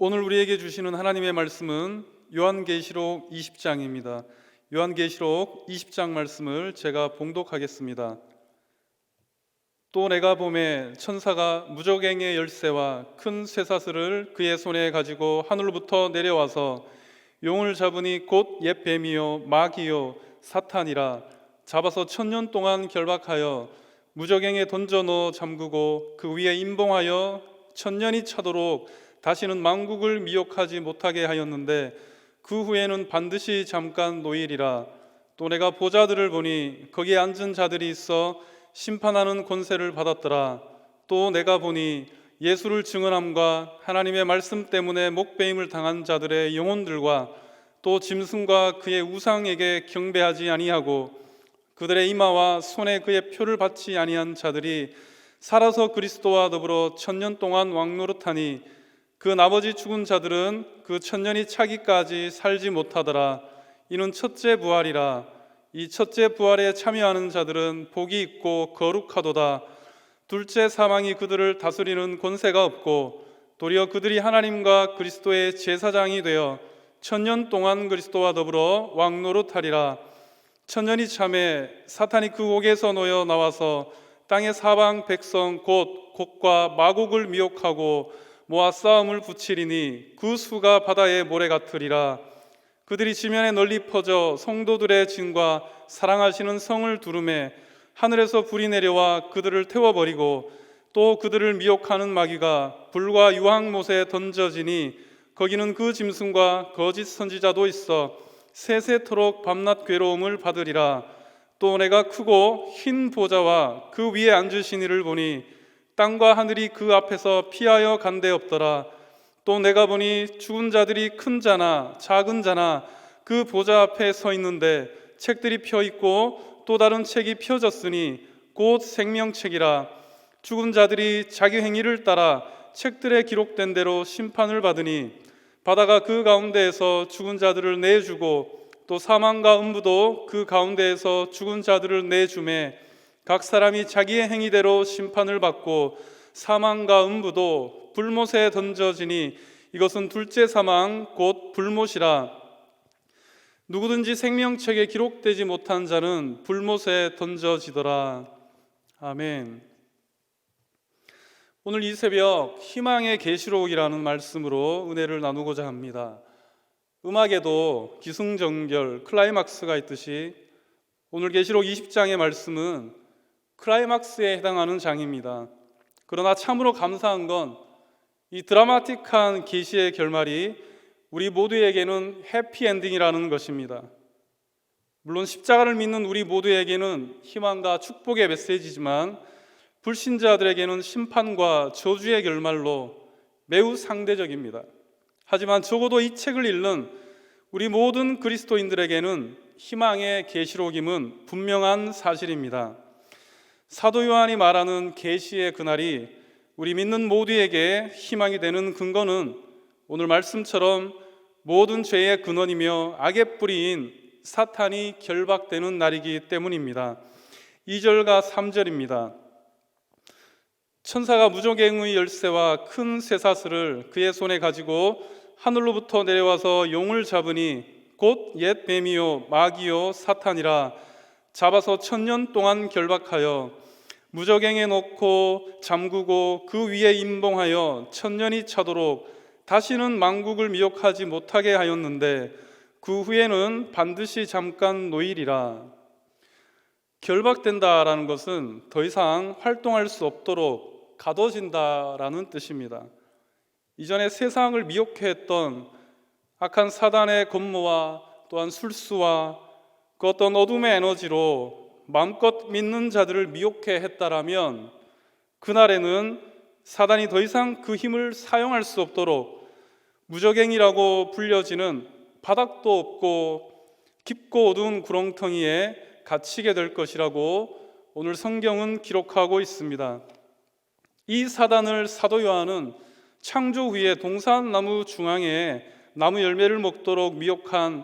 오늘 우리에게 주시는 하나님의 말씀은 요한계시록 20장입니다. 요한계시록 20장 말씀을 제가 봉독하겠습니다. 또 내가 보매 천사가 무저갱의 열쇠와 큰 쇠사슬을 그의 손에 가지고 하늘로부터 내려와서 용을 잡으니 곧 옛 뱀이요 마귀요 사탄이라. 잡아서 1000년 동안 결박하여 무저갱에 던져 넣어 잠그고 그 위에 임봉하여 1000년이 차도록 다시는 만국을 미혹하지 못하게 하였는데 그 후에는 반드시 잠깐 노일이라. 또 내가 보좌들을 보니 거기에 앉은 자들이 있어 심판하는 권세를 받았더라. 또 내가 보니 예수를 증언함과 하나님의 말씀 때문에 목배임을 당한 자들의 영혼들과 또 짐승과 그의 우상에게 경배하지 아니하고 그들의 이마와 손에 그의 표를 받지 아니한 자들이 살아서 그리스도와 더불어 1000년 동안 왕노릇하니 그 나머지 죽은 자들은 그 1000년이 차기까지 살지 못하더라. 이는 첫째 부활이라. 이 첫째 부활에 참여하는 자들은 복이 있고 거룩하도다. 둘째 사망이 그들을 다스리는 권세가 없고 도리어 그들이 하나님과 그리스도의 제사장이 되어 1000년 동안 그리스도와 더불어 왕노릇하리라. 1000년이 참에 사탄이 그 옥에서 놓여 나와서 땅의 사방 백성 곧 곡과 마곡을 미혹하고 모아 싸움을 붙이리니 그 수가 바다의 모래 같으리라. 그들이 지면에 널리 퍼져 성도들의 진과 사랑하시는 성을 두르매 하늘에서 불이 내려와 그들을 태워버리고 또 그들을 미혹하는 마귀가 불과 유황못에 던져지니 거기는 그 짐승과 거짓 선지자도 있어 세세토록 밤낮 괴로움을 받으리라. 또 내가 크고 흰 보좌와 그 위에 앉으신 이를 보니 땅과 하늘이 그 앞에서 피하여 간데 없더라. 또 내가 보니 죽은 자들이 큰 자나 작은 자나 그 보좌 앞에 서 있는데 책들이 펴 있고 또 다른 책이 펴졌으니 곧 생명책이라. 죽은 자들이 자기 행위를 따라 책들에 기록된 대로 심판을 받으니 바다가 그 가운데에서 죽은 자들을 내주고 또 사망과 음부도 그 가운데에서 죽은 자들을 내주매 각 사람이 자기의 행위대로 심판을 받고 사망과 음부도 불못에 던져지니 이것은 둘째 사망 곧 불못이라. 누구든지 생명책에 기록되지 못한 자는 불못에 던져지더라. 아멘. 오늘 이 새벽 희망의 계시록이라는 말씀으로 은혜를 나누고자 합니다. 음악에도 기승전결 클라이막스가 있듯이 오늘 계시록 20장의 말씀은 클라이막스에 해당하는 장입니다. 그러나 참으로 감사한 건 이 드라마틱한 계시의 결말이 우리 모두에게는 해피엔딩이라는 것입니다. 물론 십자가를 믿는 우리 모두에게는 희망과 축복의 메시지지만 불신자들에게는 심판과 저주의 결말로 매우 상대적입니다. 하지만 적어도 이 책을 읽는 우리 모든 그리스도인들에게는 희망의 계시록임은 분명한 사실입니다. 사도 요한이 말하는 계시의 그날이 우리 믿는 모두에게 희망이 되는 근거는 오늘 말씀처럼 모든 죄의 근원이며 악의 뿌리인 사탄이 결박되는 날이기 때문입니다. 2절과 3절입니다. 천사가 무저갱의 열쇠와 큰 쇠사슬을 그의 손에 가지고 하늘로부터 내려와서 용을 잡으니 곧 옛 뱀이요 마귀요 사탄이라. 잡아서 1000년 동안 결박하여 무저갱에 놓고 잠그고 그 위에 임봉하여 1000년이 차도록 다시는 만국을 미혹하지 못하게 하였는데 그 후에는 반드시 잠깐 노일이라. 결박된다라는 것은 더 이상 활동할 수 없도록 가둬진다라는 뜻입니다. 이전에 세상을 미혹해 했던 악한 사단의 권모와 또한 술수와 그 어떤 어둠의 에너지로 마음껏 믿는 자들을 미혹해 했다라면 그날에는 사단이 더 이상 그 힘을 사용할 수 없도록 무저갱이라고 불려지는 바닥도 없고 깊고 어두운 구렁텅이에 갇히게 될 것이라고 오늘 성경은 기록하고 있습니다. 이 사단을 사도 요한은 창조 후에 동산나무 중앙에 나무 열매를 먹도록 미혹한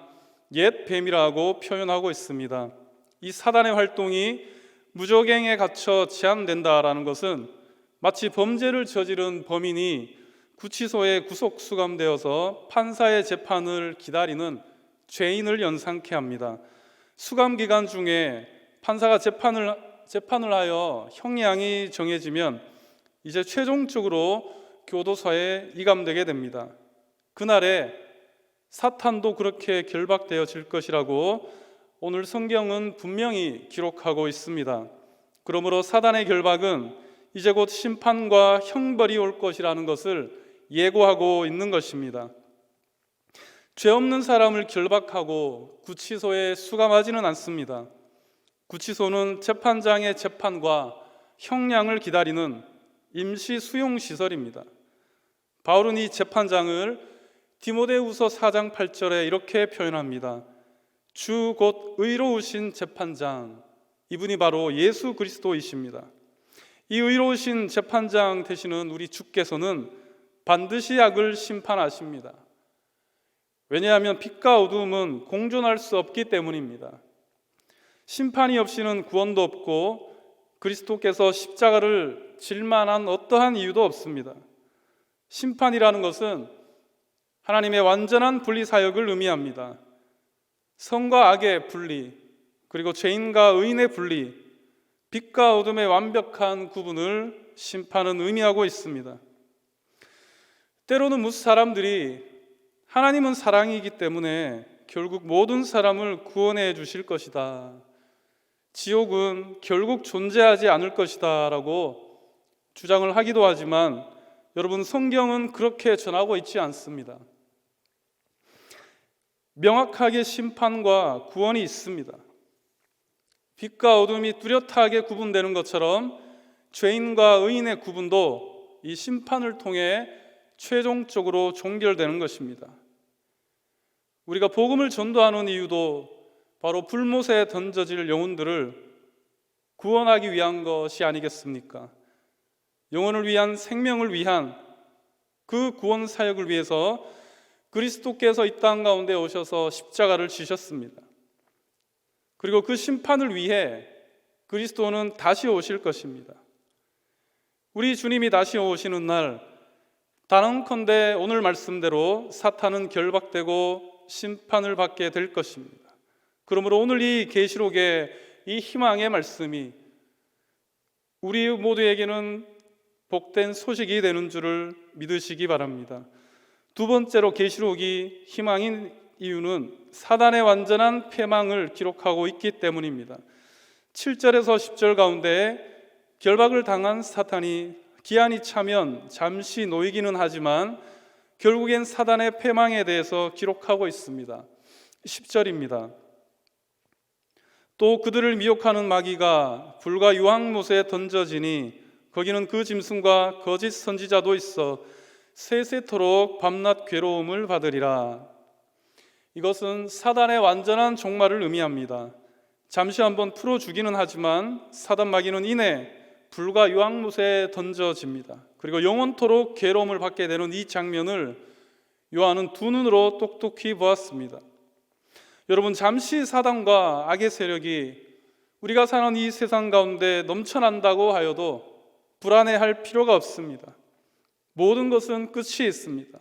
옛 뱀이라고 표현하고 있습니다. 이 사단의 활동이 무저갱에 갇혀 제한된다라는 것은 마치 범죄를 저지른 범인이 구치소에 구속 수감되어서 판사의 재판을 기다리는 죄인을 연상케 합니다. 수감 기간 중에 판사가 재판을 하여 형량이 정해지면 이제 최종적으로 교도소에 이감되게 됩니다. 그날에 사탄도 그렇게 결박되어질 것이라고 오늘 성경은 분명히 기록하고 있습니다. 그러므로 사단의 결박은 이제 곧 심판과 형벌이 올 것이라는 것을 예고하고 있는 것입니다. 죄 없는 사람을 결박하고 구치소에 수감하지는 않습니다. 구치소는 재판장의 재판과 형량을 기다리는 임시 수용시설입니다. 바울은 이 재판장을 디모데후서 4장 8절에 이렇게 표현합니다. 주 곧 의로우신 재판장, 이분이 바로 예수 그리스도이십니다. 이 의로우신 재판장 되시는 우리 주께서는 반드시 악을 심판하십니다. 왜냐하면 빛과 어두움은 공존할 수 없기 때문입니다. 심판이 없이는 구원도 없고 그리스도께서 십자가를 질 만한 어떠한 이유도 없습니다. 심판이라는 것은 하나님의 완전한 분리 사역을 의미합니다. 선과 악의 분리, 그리고 죄인과 의인의 분리, 빛과 어둠의 완벽한 구분을 심판은 의미하고 있습니다. 때로는 무슨 사람들이 하나님은 사랑이기 때문에 결국 모든 사람을 구원해 주실 것이다, 지옥은 결국 존재하지 않을 것이다 라고 주장을 하기도 하지만 여러분, 성경은 그렇게 전하고 있지 않습니다. 명확하게 심판과 구원이 있습니다. 빛과 어둠이 뚜렷하게 구분되는 것처럼 죄인과 의인의 구분도 이 심판을 통해 최종적으로 종결되는 것입니다. 우리가 복음을 전도하는 이유도 바로 불못에 던져질 영혼들을 구원하기 위한 것이 아니겠습니까? 영혼을 위한, 생명을 위한 그 구원 사역을 위해서 그리스도께서 이 땅 가운데 오셔서 십자가를 지셨습니다. 그리고 그 심판을 위해 그리스도는 다시 오실 것입니다. 우리 주님이 다시 오시는 날, 단언컨대 오늘 말씀대로 사탄은 결박되고 심판을 받게 될 것입니다. 그러므로 오늘 이 계시록의 이 희망의 말씀이 우리 모두에게는 복된 소식이 되는 줄을 믿으시기 바랍니다. 두 번째로 계시록이 희망인 이유는 사단의 완전한 패망을 기록하고 있기 때문입니다. 7절에서 10절 가운데 결박을 당한 사탄이 기한이 차면 잠시 놓이기는 하지만 결국엔 사단의 패망에 대해서 기록하고 있습니다. 10절입니다. 또 그들을 미혹하는 마귀가 불과 유황못에 던져지니 거기는 그 짐승과 거짓 선지자도 있어 세세토록 밤낮 괴로움을 받으리라. 이것은 사단의 완전한 종말을 의미합니다. 잠시 한번 풀어주기는 하지만 사단 마귀는 이내 불과 유황못에 던져집니다. 그리고 영원토록 괴로움을 받게 되는 이 장면을 요한은 두 눈으로 똑똑히 보았습니다. 여러분, 잠시 사단과 악의 세력이 우리가 사는 이 세상 가운데 넘쳐난다고 하여도 불안해할 필요가 없습니다. 모든 것은 끝이 있습니다.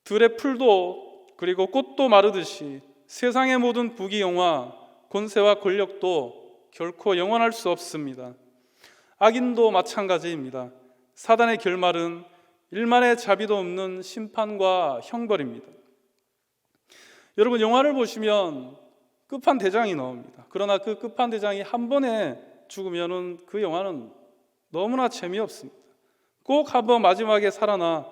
들의 풀도 그리고 꽃도 마르듯이 세상의 모든 부귀영화, 권세와 권력도 결코 영원할 수 없습니다. 악인도 마찬가지입니다. 사단의 결말은 일만의 자비도 없는 심판과 형벌입니다. 여러분, 영화를 보시면 끝판대장이 나옵니다. 그러나 그 끝판대장이 한 번에 죽으면 그 영화는 너무나 재미없습니다. 꼭 한번 마지막에 살아나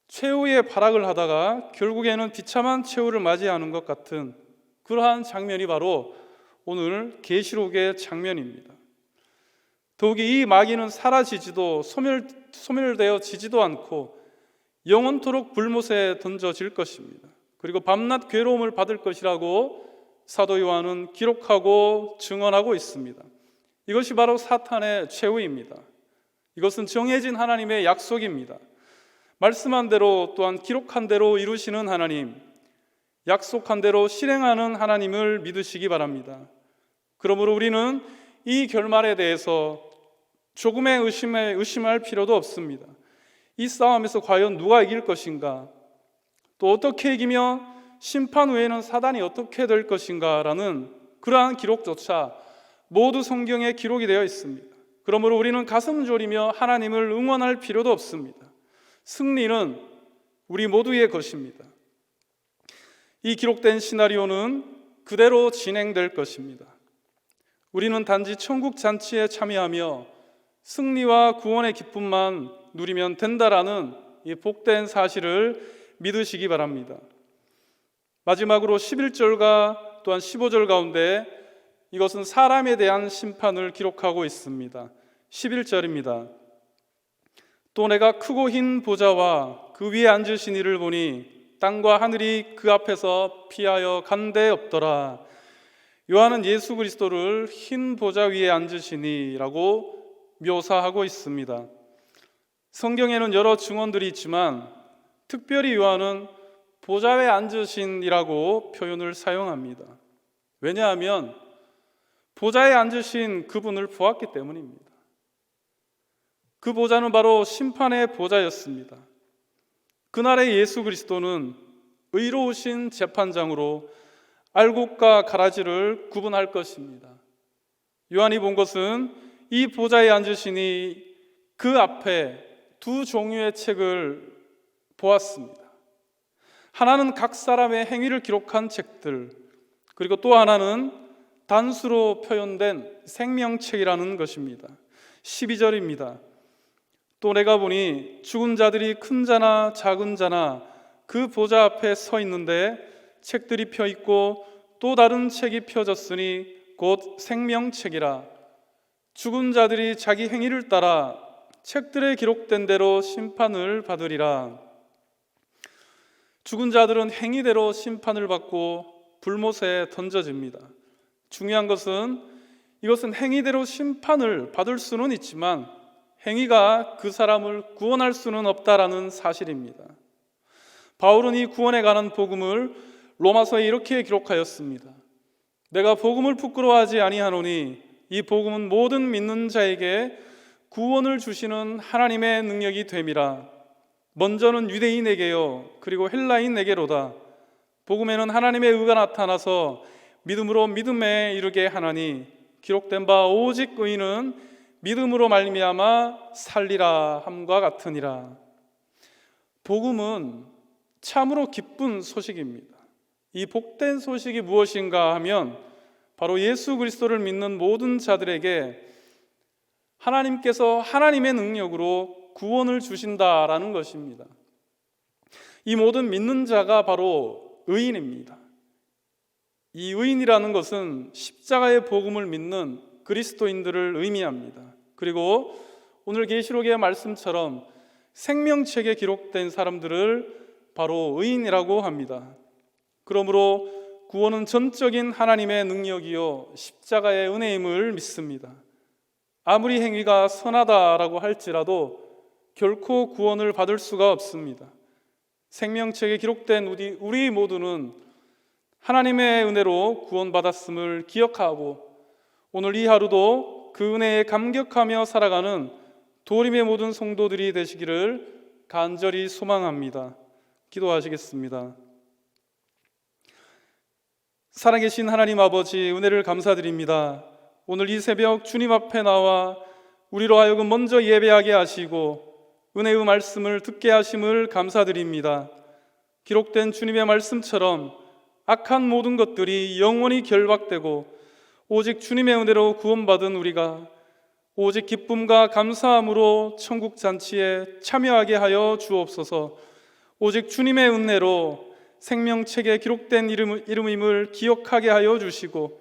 최후의 발악을 하다가 결국에는 비참한 최후를 맞이하는 것 같은 그러한 장면이 바로 오늘 계시록의 장면입니다. 더욱이 이 마귀는 사라지지도 소멸되어지지도 않고 영원토록 불못에 던져질 것입니다. 그리고 밤낮 괴로움을 받을 것이라고 사도 요한은 기록하고 증언하고 있습니다. 이것이 바로 사탄의 최후입니다. 이것은 정해진 하나님의 약속입니다. 말씀한 대로 또한 기록한 대로 이루시는 하나님, 약속한 대로 실행하는 하나님을 믿으시기 바랍니다. 그러므로 우리는 이 결말에 대해서 조금의 의심할 필요도 없습니다. 이 싸움에서 과연 누가 이길 것인가? 또 어떻게 이기며 심판 후에는 사단이 어떻게 될 것인가? 라는 그러한 기록조차 모두 성경에 기록이 되어 있습니다. 그러므로 우리는 가슴 졸이며 하나님을 응원할 필요도 없습니다. 승리는 우리 모두의 것입니다. 이 기록된 시나리오는 그대로 진행될 것입니다. 우리는 단지 천국 잔치에 참여하며 승리와 구원의 기쁨만 누리면 된다라는 이 복된 사실을 믿으시기 바랍니다. 마지막으로 11절과 또한 15절 가운데 이것은 사람에 대한 심판을 기록하고 있습니다. 11절입니다. 또 내가 크고 흰 보좌와 그 위에 앉으신 이를 보니 땅과 하늘이 그 앞에서 피하여 간 데 없더라. 요한은 예수 그리스도를 흰 보좌 위에 앉으시니라고 묘사하고 있습니다. 성경에는 여러 증언들이 있지만 특별히 요한은 보좌에 앉으신이라고 표현을 사용합니다. 왜냐하면 보좌에 앉으신 그분을 보았기 때문입니다. 그 보좌는 바로 심판의 보좌였습니다. 그날의 예수 그리스도는 의로우신 재판장으로 알곡과 가라지를 구분할 것입니다. 요한이 본 것은 이 보좌에 앉으시니 그 앞에 두 종류의 책을 보았습니다. 하나는 각 사람의 행위를 기록한 책들, 그리고 또 하나는 단수로 표현된 생명책이라는 것입니다. 12절입니다. 또 내가 보니 죽은 자들이 큰 자나 작은 자나 그 보좌 앞에 서 있는데 책들이 펴 있고 또 다른 책이 펴졌으니 곧 생명책이라. 죽은 자들이 자기 행위를 따라 책들에 기록된 대로 심판을 받으리라. 죽은 자들은 행위대로 심판을 받고 불못에 던져집니다. 중요한 것은 이것은 행위대로 심판을 받을 수는 있지만 행위가 그 사람을 구원할 수는 없다라는 사실입니다. 바울은 이 구원에 관한 복음을 로마서에 이렇게 기록하였습니다. 내가 복음을 부끄러워하지 아니하노니 이 복음은 모든 믿는 자에게 구원을 주시는 하나님의 능력이 됨이라. 먼저는 유대인에게요 그리고 헬라인에게로다. 복음에는 하나님의 의가 나타나서 믿음으로 믿음에 이르게 하나니 기록된 바 오직 의인은 믿음으로 말미암아 살리라 함과 같으니라. 복음은 참으로 기쁜 소식입니다. 이 복된 소식이 무엇인가 하면 바로 예수 그리스도를 믿는 모든 자들에게 하나님께서 하나님의 능력으로 구원을 주신다라는 것입니다. 이 모든 믿는 자가 바로 의인입니다. 이 의인이라는 것은 십자가의 복음을 믿는 그리스도인들을 의미합니다. 그리고 오늘 계시록의 말씀처럼 생명책에 기록된 사람들을 바로 의인이라고 합니다. 그러므로 구원은 전적인 하나님의 능력이요 십자가의 은혜임을 믿습니다. 아무리 행위가 선하다라고 할지라도 결코 구원을 받을 수가 없습니다. 생명책에 기록된 우리 모두는 하나님의 은혜로 구원받았음을 기억하고 오늘 이 하루도 그 은혜에 감격하며 살아가는 도림의 모든 성도들이 되시기를 간절히 소망합니다. 기도하시겠습니다. 살아계신 하나님 아버지, 은혜를 감사드립니다. 오늘 이 새벽 주님 앞에 나와 우리로 하여금 먼저 예배하게 하시고 은혜의 말씀을 듣게 하심을 감사드립니다. 기록된 주님의 말씀처럼 악한 모든 것들이 영원히 결박되고 오직 주님의 은혜로 구원받은 우리가 오직 기쁨과 감사함으로 천국 잔치에 참여하게 하여 주옵소서. 오직 주님의 은혜로 생명책에 기록된 이름임을 기억하게 하여 주시고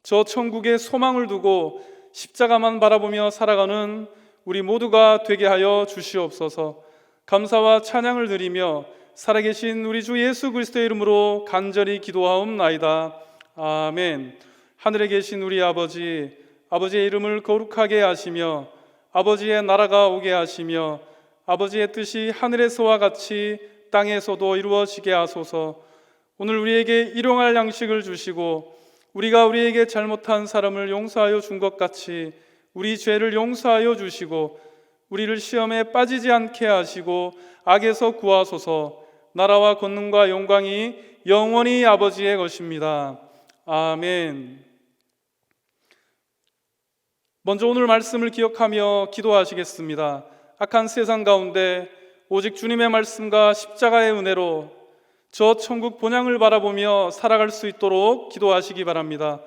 저 천국의 소망을 두고 십자가만 바라보며 살아가는 우리 모두가 되게 하여 주시옵소서. 감사와 찬양을 드리며 살아계신 우리 주 예수 그리스도의 이름으로 간절히 기도하옵나이다. 아멘. 하늘에 계신 우리 아버지, 아버지의 이름을 거룩하게 하시며 아버지의 나라가 오게 하시며 아버지의 뜻이 하늘에서와 같이 땅에서도 이루어지게 하소서. 오늘 우리에게 일용할 양식을 주시고 우리가 우리에게 잘못한 사람을 용서하여 준 것 같이 우리 죄를 용서하여 주시고 우리를 시험에 빠지지 않게 하시고 악에서 구하소서. 나라와 권능과 영광이 영원히 아버지의 것입니다. 아멘. 먼저 오늘 말씀을 기억하며 기도하시겠습니다. 악한 세상 가운데 오직 주님의 말씀과 십자가의 은혜로 저 천국 본향을 바라보며 살아갈 수 있도록 기도하시기 바랍니다.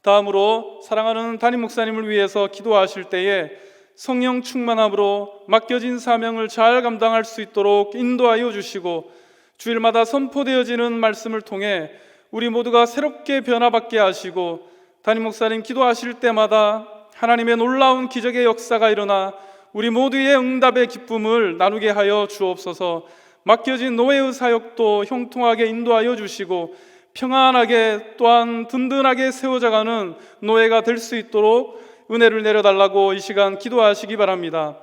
다음으로 사랑하는 담임 목사님을 위해서 기도하실 때에 성령 충만함으로 맡겨진 사명을 잘 감당할 수 있도록 인도하여 주시고 주일마다 선포되어지는 말씀을 통해 우리 모두가 새롭게 변화받게 하시고 담임 목사님 기도하실 때마다 하나님의 놀라운 기적의 역사가 일어나 우리 모두의 응답의 기쁨을 나누게 하여 주옵소서. 맡겨진 노예의 사역도 형통하게 인도하여 주시고 평안하게 또한 든든하게 세워져가는 노예가 될 수 있도록 은혜를 내려달라고 이 시간 기도하시기 바랍니다.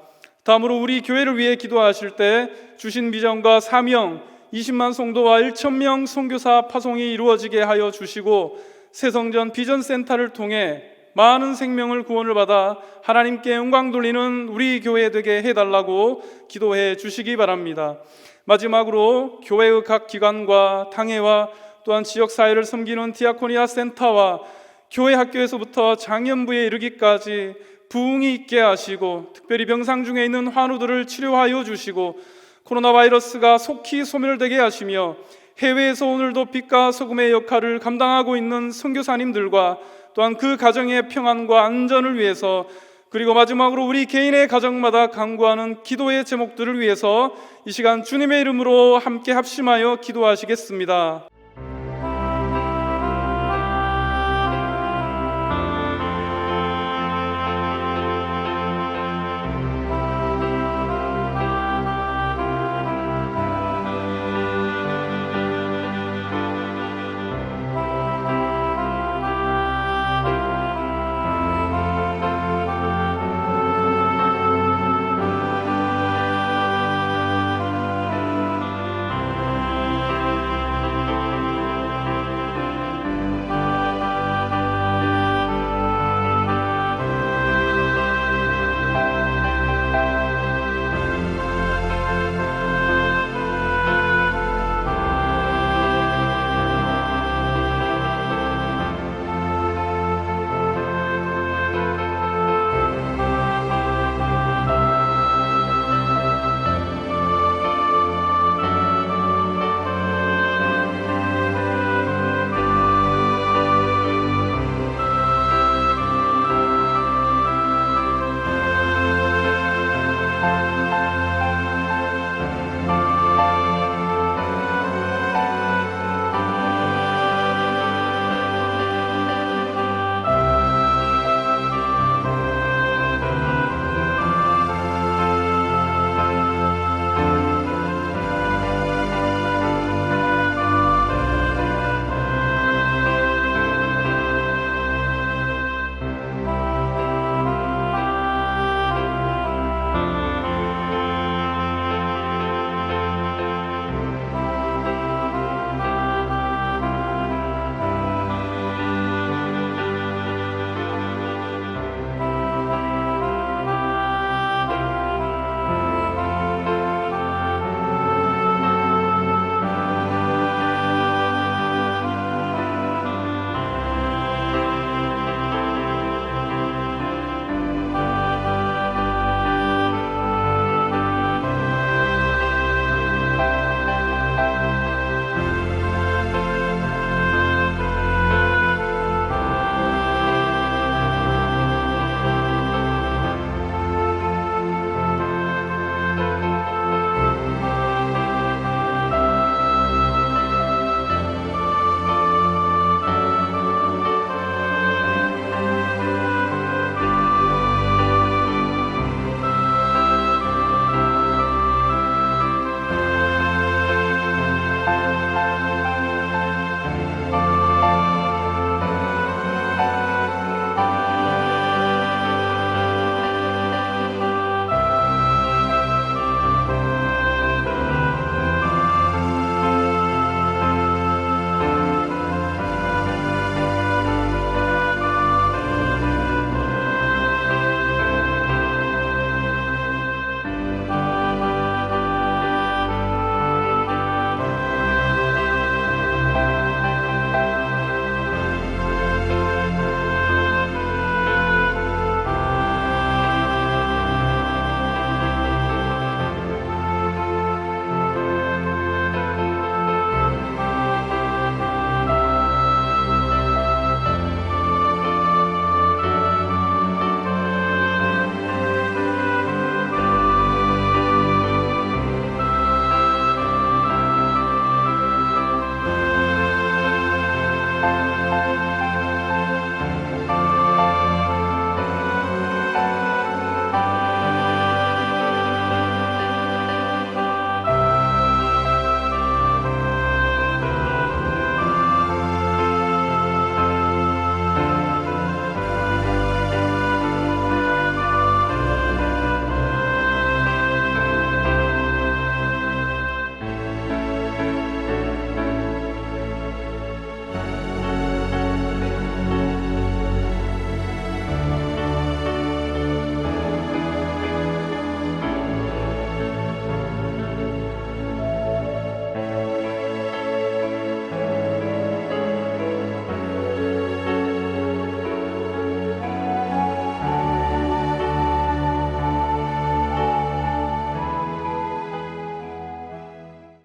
다음으로 우리 교회를 위해 기도하실 때 주신 비전과 사명 20만 성도와 1,000명 선교사 파송이 이루어지게 하여 주시고 새성전 비전센터를 통해 많은 생명을 구원을 받아 하나님께 영광 돌리는 우리 교회 되게 해달라고 기도해 주시기 바랍니다. 마지막으로 교회의 각 기관과 당회와 또한 지역사회를 섬기는 디아코니아 센터와 교회 학교에서부터 장년부에 이르기까지 부흥이 있게 하시고 특별히 병상 중에 있는 환우들을 치료하여 주시고 코로나 바이러스가 속히 소멸되게 하시며 해외에서 오늘도 빛과 소금의 역할을 감당하고 있는 선교사님들과 또한 그 가정의 평안과 안전을 위해서 그리고 마지막으로 우리 개인의 가정마다 간구하는 기도의 제목들을 위해서 이 시간 주님의 이름으로 함께 합심하여 기도하시겠습니다.